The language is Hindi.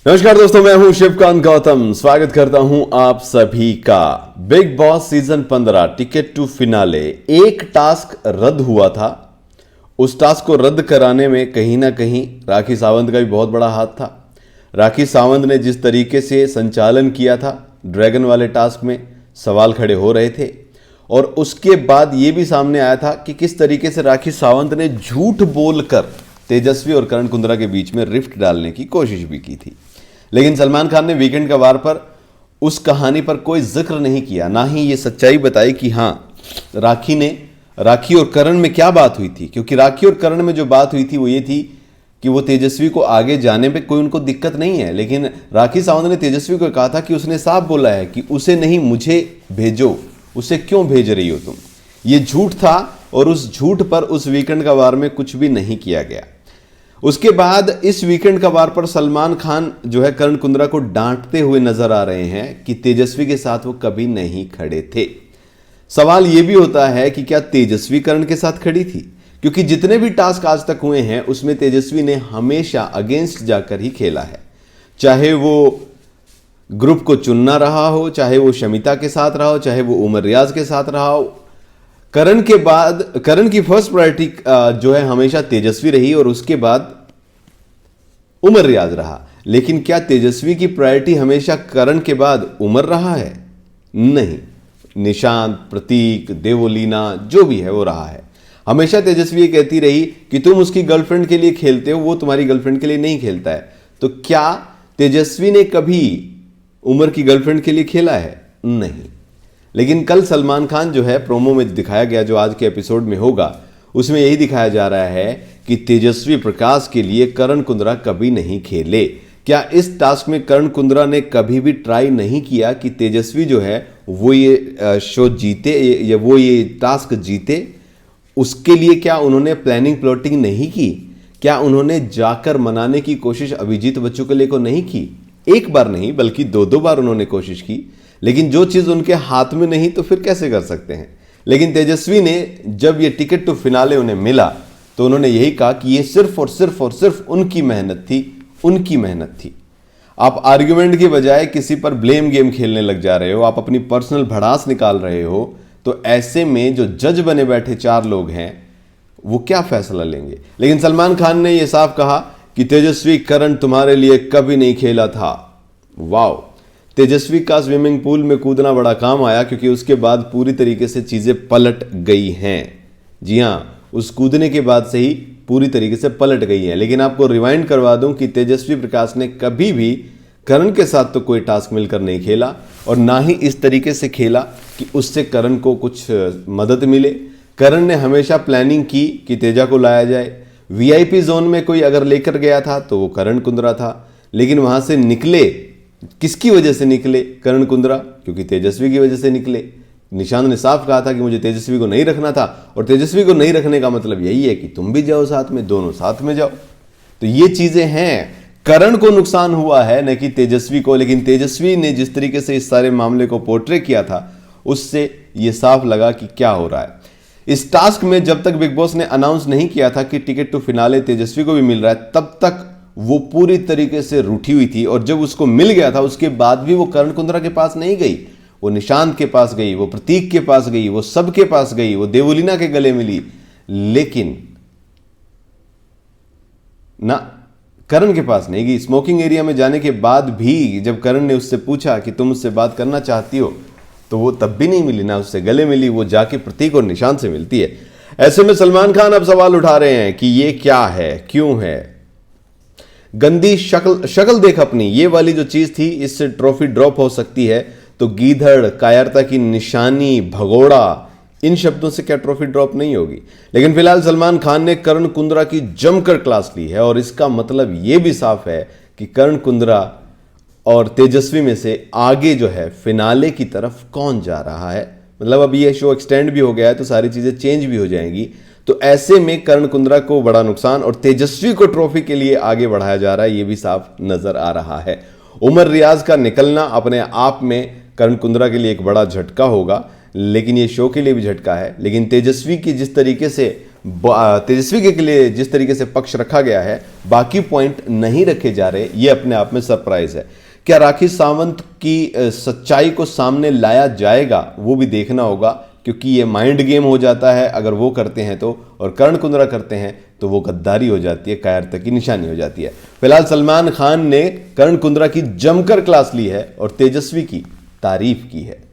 नमस्कार दोस्तों, मैं हूं शिवकांत गौतम। स्वागत करता हूं आप सभी का। Bigg Boss season 15 ticket to finale एक टास्क रद्द हुआ था। उस टास्क को रद्द कराने में कहीं ना कहीं राखी सावंत का भी बहुत बड़ा हाथ था। राखी सावंत ने जिस तरीके से संचालन किया था ड्रैगन वाले टास्क में, सवाल खड़े हो रहे थे। और उसके बाद यह भी सामने आया था कि किस तरीके से राखी सावंत ने झूठ बोलकर तेजस्वी और करण कुंद्रा के बीच में रिफ्ट डालने की कोशिश भी की थी। लेकिन सलमान खान ने वीकेंड का वार पर उस कहानी पर कोई जिक्र नहीं किया, ना ही ये सच्चाई बताई कि हाँ राखी और करण में क्या बात हुई थी। क्योंकि राखी और करण में जो बात हुई थी वो ये थी कि वो तेजस्वी को आगे जाने पे कोई उनको दिक्कत नहीं है। लेकिन राखी सावंत ने तेजस्वी को कहा था कि उसने साफ बोला है कि उसे नहीं, मुझे भेजो। उसे क्यों भेज रही हो तुम? ये झूठ था और उस झूठ पर उस वीकेंड का वार में कुछ भी नहीं किया गया। उसके बाद इस वीकेंड का वार पर सलमान खान जो है करण कुंद्रा को डांटते हुए नजर आ रहे हैं कि तेजस्वी के साथ वो कभी नहीं खड़े थे। सवाल यह भी होता है कि क्या तेजस्वी करण के साथ खड़ी थी? क्योंकि जितने भी टास्क आज तक हुए हैं उसमें तेजस्वी ने हमेशा अगेंस्ट जाकर ही खेला है। चाहे वो ग्रुप को चुनना रहा हो, चाहे वो शमिता के साथ रहा हो, चाहे वो उमर रियाज के साथ रहा हो। करण के बाद करण की फर्स्ट प्रायोरिटी जो है हमेशा तेजस्वी रही और उसके बाद उमर रियाज रहा। लेकिन क्या तेजस्वी की प्रायोरिटी हमेशा करण के बाद उमर रहा है? नहीं। निशांत, प्रतीक, देवोलीना जो भी है वो रहा है। हमेशा तेजस्वी ये कहती रही कि तुम उसकी गर्लफ्रेंड के लिए खेलते हो, वो तुम्हारी गर्लफ्रेंड के लिए नहीं खेलता है। तो क्या तेजस्वी ने कभी उमर की गर्लफ्रेंड के लिए खेला है? नहीं। लेकिन कल सलमान खान जो है प्रोमो में दिखाया गया, जो आज के एपिसोड में होगा, उसमें यही दिखाया जा रहा है कि तेजस्वी प्रकाश के लिए करण कुंद्रा कभी नहीं खेले। क्या इस टास्क में करण कुंद्रा ने कभी भी ट्राई नहीं किया कि तेजस्वी जो है वो ये शो जीते या वो ये टास्क जीते? उसके लिए क्या उन्होंने प्लानिंग प्लॉटिंग नहीं की? क्या उन्होंने जाकर मनाने की कोशिश अभिजीत बच्चों को नहीं की? एक बार नहीं बल्कि दो बार उन्होंने कोशिश की। लेकिन जो चीज उनके हाथ में नहीं तो फिर कैसे कर सकते हैं? लेकिन तेजस्वी ने जब ये टिकट टू फिनाले उन्हें मिला तो उन्होंने यही कहा कि ये सिर्फ और सिर्फ उनकी मेहनत थी। आप आर्ग्यूमेंट की बजाय किसी पर ब्लेम गेम खेलने लग जा रहे हो, आप अपनी पर्सनल भड़ास निकाल रहे हो। तो ऐसे में जो जज बने बैठे 4 लोग हैं वो क्या फैसला लेंगे? लेकिन सलमान खान ने यह साफ कहा कि तेजस्वी करण तुम्हारे लिए कभी नहीं खेला था। वाओ! तेजस्वी का स्विमिंग पूल में कूदना बड़ा काम आया, क्योंकि उसके बाद पूरी तरीके से चीजें पलट गई हैं। जी हां, उस कूदने के बाद से ही पूरी तरीके से पलट गई है। लेकिन आपको रिवाइंड करवा दूं कि तेजस्वी प्रकाश ने कभी भी करण के साथ तो कोई टास्क मिलकर नहीं खेला और ना ही इस तरीके से खेला कि उससे करण को कुछ मदद मिले। करण ने हमेशा प्लानिंग की कि तेजा को लाया जाए। वीआईपी जोन में कोई अगर लेकर गया था तो वो करण कुंद्रा था। लेकिन वहां से निकले, किसकी वजह से निकले? करण कुंद्रा, क्योंकि तेजस्वी की वजह से निकले। निशांत ने साफ कहा था कि मुझे तेजस्वी को नहीं रखना था, और तेजस्वी को नहीं रखने का मतलब यही है कि तुम भी जाओ साथ में, दोनों साथ में जाओ। तो ये चीजें हैं। करण को नुकसान हुआ है न कि तेजस्वी को। लेकिन तेजस्वी ने जिस तरीके से इस सारे मामले को पोर्ट्रे किया था उससे यह साफ लगा कि क्या हो रहा है इस टास्क में। जब तक बिग बॉस ने अनाउंस नहीं किया था कि टिकट टू फिनाले तेजस्वी को भी मिल रहा है, तब तक वो पूरी तरीके से रूठी हुई थी। और जब उसको मिल गया था उसके बाद भी वो करण कुंद्रा के पास नहीं गई, वो निशांत के पास गई, वो प्रतीक के पास गई, वो सबके पास गई, वो देवोलीना के गले मिली। लेकिन ना करण के पास नहीं गई। स्मोकिंग एरिया में जाने के बाद भी जब करण ने उससे पूछा कि तुम उससे बात करना चाहती हो, तो वो तब भी नहीं मिली, ना उससे गले मिली। वो जाके प्रतीक और निशांत से मिलती है। ऐसे में सलमान खान अब सवाल उठा रहे हैं कि ये क्या है, क्यों है? गंदी शक्ल देख अपनी, ये वाली जो चीज थी, इससे ट्रॉफी ड्रॉप हो सकती है। तो गीधड़, कायरता की निशानी, भगोड़ा, इन शब्दों से क्या ट्रॉफी ड्रॉप नहीं होगी? लेकिन फिलहाल सलमान खान ने करण कुंद्रा की जमकर क्लास ली है। और इसका मतलब यह भी साफ है कि करण कुंद्रा और तेजस्वी में से आगे जो है फिनाले की तरफ कौन जा रहा है। मतलब अब ये शो एक्सटेंड भी हो गया है तो सारी चीजें चेंज भी हो जाएंगी। तो ऐसे में करण कुंद्रा को बड़ा नुकसान और तेजस्वी को ट्रॉफी के लिए आगे बढ़ाया जा रहा है, ये भी साफ नजर आ रहा है। उमर रियाज का निकलना अपने आप में करण कुंद्रा के लिए एक बड़ा झटका होगा, लेकिन ये शो के लिए भी झटका है। लेकिन तेजस्वी की जिस तरीके से तेजस्वी के लिए जिस तरीके से पक्ष रखा गया है, बाकी पॉइंट नहीं रखे जा रहे, ये अपने आप में सरप्राइज है। क्या राखी सावंत की सच्चाई को सामने लाया जाएगा, वो भी देखना होगा, क्योंकि ये माइंड गेम हो जाता है अगर वो करते हैं तो, और कर्ण कुंद्रा करते हैं तो वो गद्दारी हो जाती है, कायरता की निशानी हो जाती है। फिलहाल सलमान खान ने कर्ण कुंद्रा की जमकर क्लास ली है और तेजस्वी की तारीफ की है।